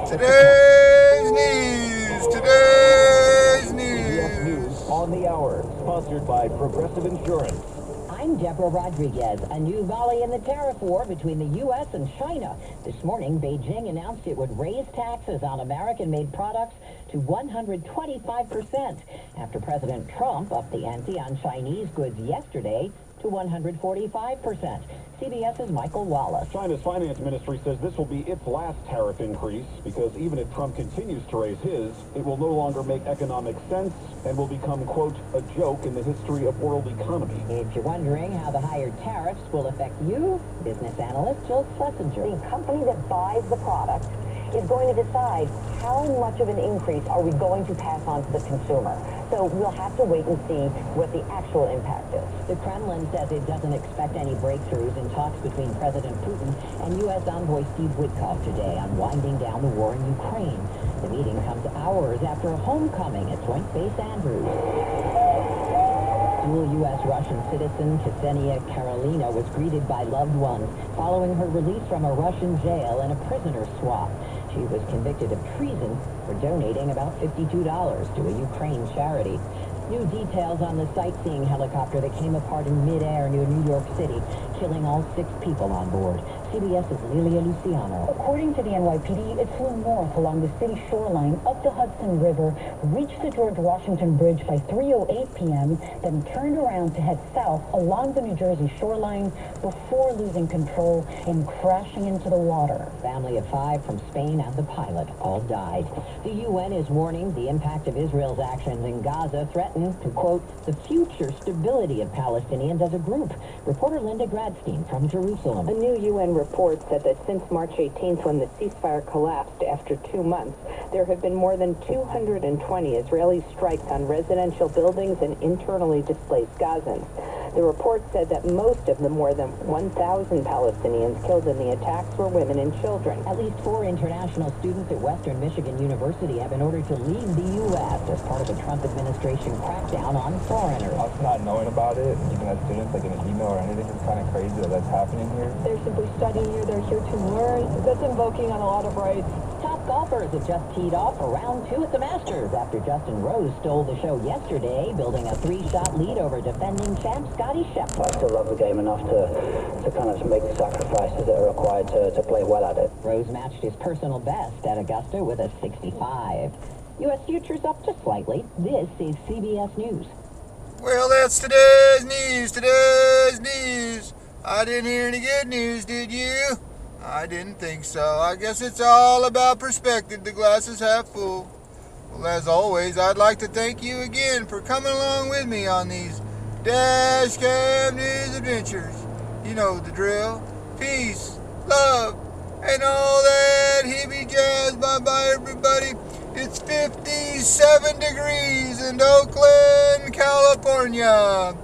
Today's news. Today's CBS news. News on the Hour, sponsored by Progressive Insurance. I'm Deborah Rodriguez. A new volley in the tariff war between the U.S. and China. This morning, Beijing announced it would raise taxes on American-made products to 125% after President Trump upped the ante on Chinese goods yesterday to 145%. CBS's Michael Wallace. China's finance ministry says this will be its last tariff increase because even if Trump continues to raise his, it will no longer make economic sense and will become, quote, a joke in the history of world economy. If you're wondering how the higher tariffs will affect you, business analyst Jill Schlesinger. The company that buys the product is going to decide how much of an increase are we going to pass on to the consumer. So we'll have to wait and see what the actual impact is. The Kremlin says it doesn't expect any breakthroughs in talks between President Putin and U.S. envoy Steve Witkoff today on winding down the war in Ukraine. The meeting comes hours after a homecoming at Joint Base Andrews. Dual U.S.-Russian citizen Ksenia Karolina was greeted by loved ones following her release from a Russian jail in a prisoner swap. She was convicted of treason for donating about $52 to a Ukraine charity. New details on the sightseeing helicopter that came apart in midair near New York City, killing all 6 people on board. CBS's Lilia Luciano. According to the NYPD, it flew north along the city shoreline up the Hudson River, reached the George Washington Bridge by 3:08 p.m., then turned around to head south along the New Jersey shoreline before losing control and crashing into the water. Family of 5 from Spain and the pilot all died. The UN is warning the impact of Israel's actions in Gaza threaten to, quote, the future stability of Palestinians as a group. Reporter Linda Gradstein from Jerusalem. A new UN report said that since March 18th, when the ceasefire collapsed after 2 months, there have been more than 220 Israeli strikes on residential buildings and internally displaced Gazans. The report said that most of the more than 1,000 Palestinians killed in the attacks were women and children. At least 4 international students at Western Michigan University have been ordered to leave the U.S. as part of the Trump administration crackdown on foreigners. Us not knowing about it, even as students, like in an email or anything, it's kind of crazy that that's happening here. They're simply studying here. They're here to learn. That's invoking on a lot of rights. Top golfers have just teed off for round 2 at the Masters after Justin Rose stole the show yesterday, building a 3-shot lead over defending champ Scotty Scheffler. I still love the game enough to kind of make the sacrifices that are required to play well at it. Rose matched his personal best at Augusta with a 65. U.S. futures up just slightly. This is CBS News. Well, that's today's news. Today's news. I didn't hear any good news, did you? I didn't think so. I guess it's all about perspective. The glass is half full. Well, as always, I'd like to thank you again for coming along with me on these Dash Cam News adventures. You know the drill. Peace, love, and all that hippie jazz. Bye-bye, everybody. It's 57 degrees in Oakland, California.